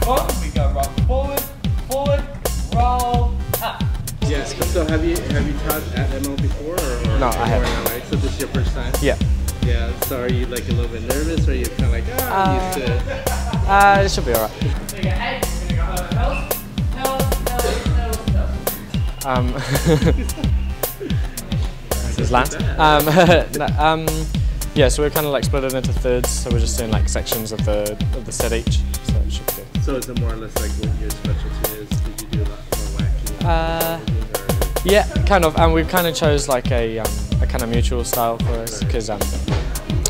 one, we go rock forward, forward, roll, up. Yes. So have you taught at ML before or no, I haven't. Right? So this is your first time? Yeah. Yeah. So are you like a little bit nervous, or are you kind of like I'm used to it? It should be alright. So you go 8, we're gonna go This is Lance. Yeah, so we're kind of like split it into thirds, so we're just doing like sections of the set each, so it should be good. So is it more or less like what your specialty is? Did you do a lot more whacking? Yeah, kind of, and we kind of chose like a kind of mutual style for us, because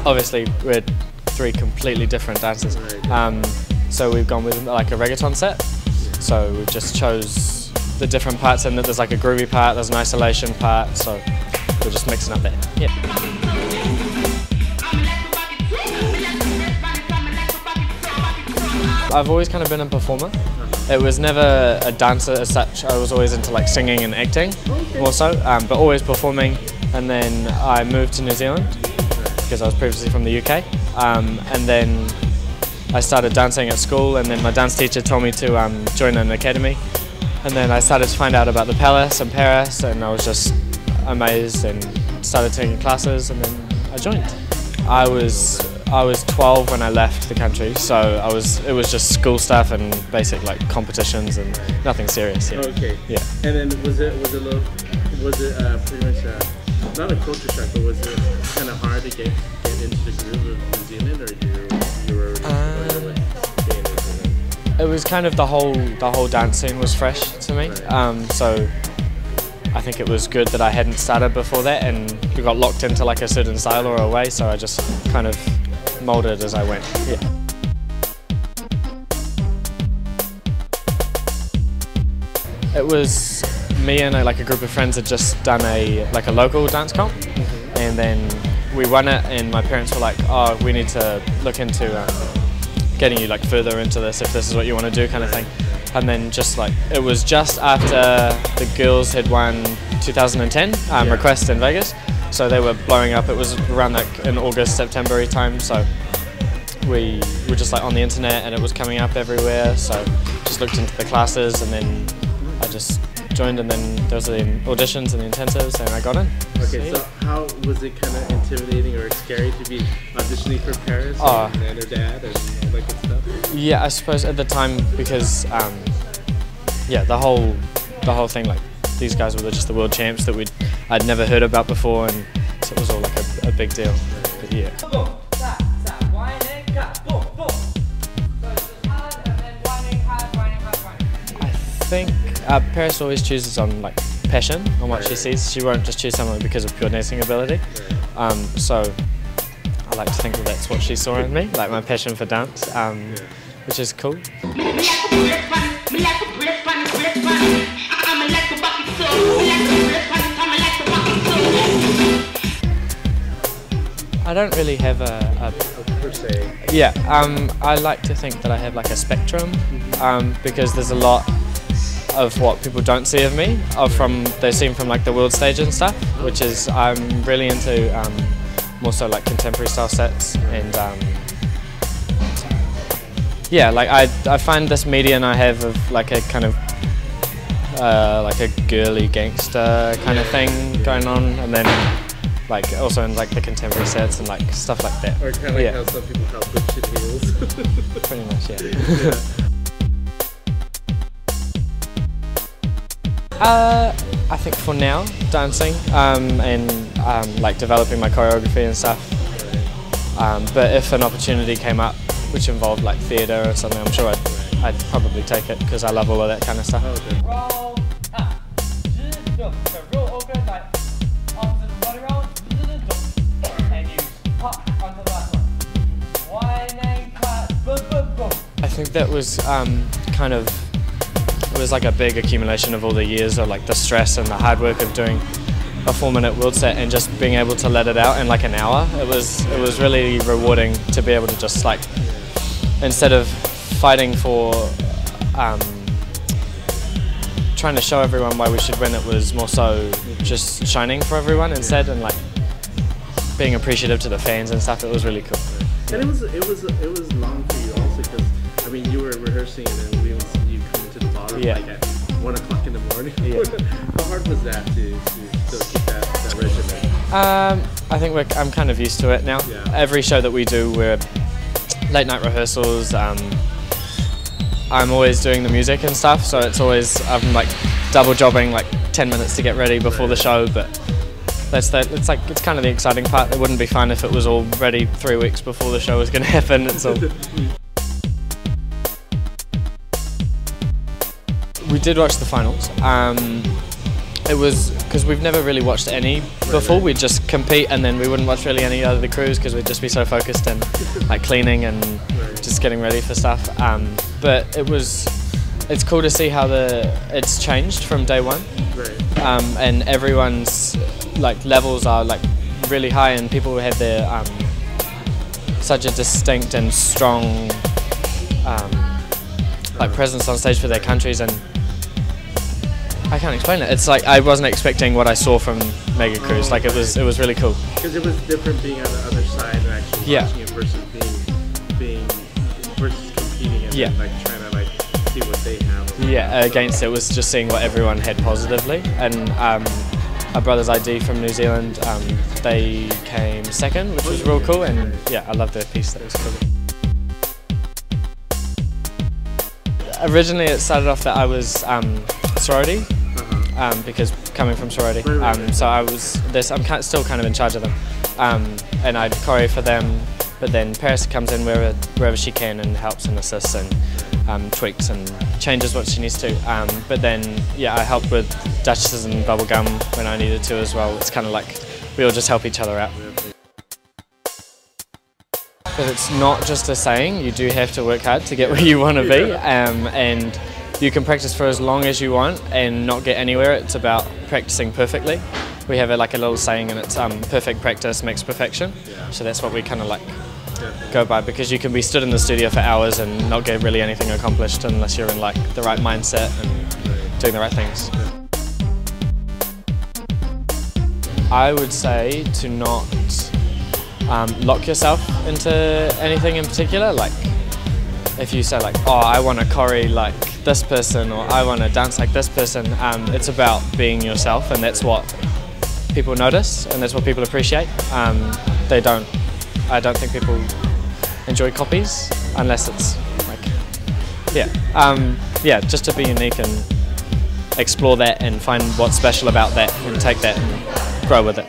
obviously we're 3 completely different dancers. So we've gone with like a reggaeton set, so we just chose the different parts, and there's like a groovy part, there's an isolation part, so we're just mixing up there. Yeah. I've always kind of been a performer. It was never a dancer as such. I was always into like singing and acting, more so, but always performing. And then I moved to New Zealand because I was previously from the UK, and then I started dancing at school, and then my dance teacher told me to join an academy, and then I started to find out about the Palace in Paris, and I was just amazed and started taking classes, and then I joined. I was 12 when I left the country, so it was just school stuff and basic like competitions and nothing serious. Yeah. Okay. Yeah. And then was it pretty much not a culture shock, but was it kind of hard to get into the groove of New Zealand, or you were familiar with being in New Zealand? It was kind of the whole dance scene was fresh to me, so I think it was good that I hadn't started before that, and we got locked into like a certain style or a way, so I just kind of molded as I went. Yeah. It was me and like a group of friends had just done a local dance comp, and then we won it, and my parents were like, oh, we need to look into getting you like further into this if this is what you want to do, kind of thing. And then just like, it was just after the girls had won 2010 Request in Vegas, so they were blowing up. It was around like in August, September time, so we were just like on the internet and it was coming up everywhere, so just looked into the classes, and then I just joined, and then there was the auditions and the intensives, and I got in. Okay, so how was it kind of intimidating or scary to be auditioning for Paris and her dad and all that good stuff? Yeah, I suppose at the time, because yeah, the whole thing, like these guys were just the world champs that I'd never heard about before, and so it was all like a big deal. But yeah. I think Paris always chooses on like passion, on what she sees. She won't just choose someone because of pure dancing ability. So I like to think that that's what she saw in me, like my passion for dance, which is cool. I don't really have a per se. Yeah, I like to think that I have like a spectrum, because there's a lot of what people don't see of me, they see from like the world stage and stuff, which is I'm really into more so like contemporary style sets, and yeah, like I find this median I have of like a kind of like a girly gangster kind of thing going on, and then like also in like the contemporary sets and like stuff like that. Or kind of like how some people have bullshit heels. Pretty much, yeah. I think for now, dancing and like developing my choreography and stuff. But if an opportunity came up which involved like theatre or something, I'm sure I'd probably take it, because I love all of that kind of stuff. Roll up. So roll over like opposite body roll, and you pop onto the last one. One and cut, boom, boom, boom. I think that was kind of, it was like a big accumulation of all the years of like the stress and the hard work of doing a 4-minute world set, and just being able to let it out in like an hour. It was really rewarding to be able to just like, instead of fighting for trying to show everyone why we should win, it was more so just shining for everyone instead, and like being appreciative to the fans and stuff. It was really cool. And it was long for you also, because I mean you were rehearsing rehearsing and then we would see you come into the ballroom like at 1 o'clock in the morning. Yeah. How hard was that to still keep that regimen? I think I'm kind of used to it now. Yeah. Every show that we do, we're late night rehearsals. I'm always doing the music and stuff, so it's always I'm like double jobbing like 10 minutes to get ready before the show, but it's kind of the exciting part. It wouldn't be fun if it was all ready 3 weeks before the show was going to happen. It's all. We did watch the finals. It was because we've never really watched any before. We'd just compete and then we wouldn't watch really any other crews because we'd just be so focused in like cleaning and just getting ready for stuff. But it's cool to see how it's changed from day one. And everyone's like levels are like really high, and people have their such a distinct and strong like presence on stage for their countries, and I can't explain it. It's like I wasn't expecting what I saw from Mega Cruise. Like it was really cool. Because it was different being on the other side and actually watching it versus versus competing and then, like trying to like see what they have. Yeah, against it was just seeing what everyone had positively. And our brothers ID from New Zealand, they came second, which was real cool. And yeah, I loved their piece. That was cool. Originally, it started off that I was sorority. Because coming from sorority, so I'm still kind of in charge of them, and I'd choreo for them. But then Paris comes in wherever she can and helps and assists and tweaks and changes what she needs to. But then I helped with Duchesses and Bubblegum when I needed to as well. It's kind of like we all just help each other out. But it's not just a saying. You do have to work hard to get where you want to be, and you can practice for as long as you want and not get anywhere. It's about practicing perfectly. We have a little saying, and it's perfect practice makes perfection. So that's what we kind of like go by, because you can be stood in the studio for hours and not get really anything accomplished unless you're in like the right mindset and doing the right things. I would say to not lock yourself into anything in particular. Like if you say like, oh, I want to choreo like this person, or I want to dance like this person, it's about being yourself, and that's what people notice and that's what people appreciate. I don't think people enjoy copies unless it's like, just to be unique and explore that and find what's special about that and take that and grow with it.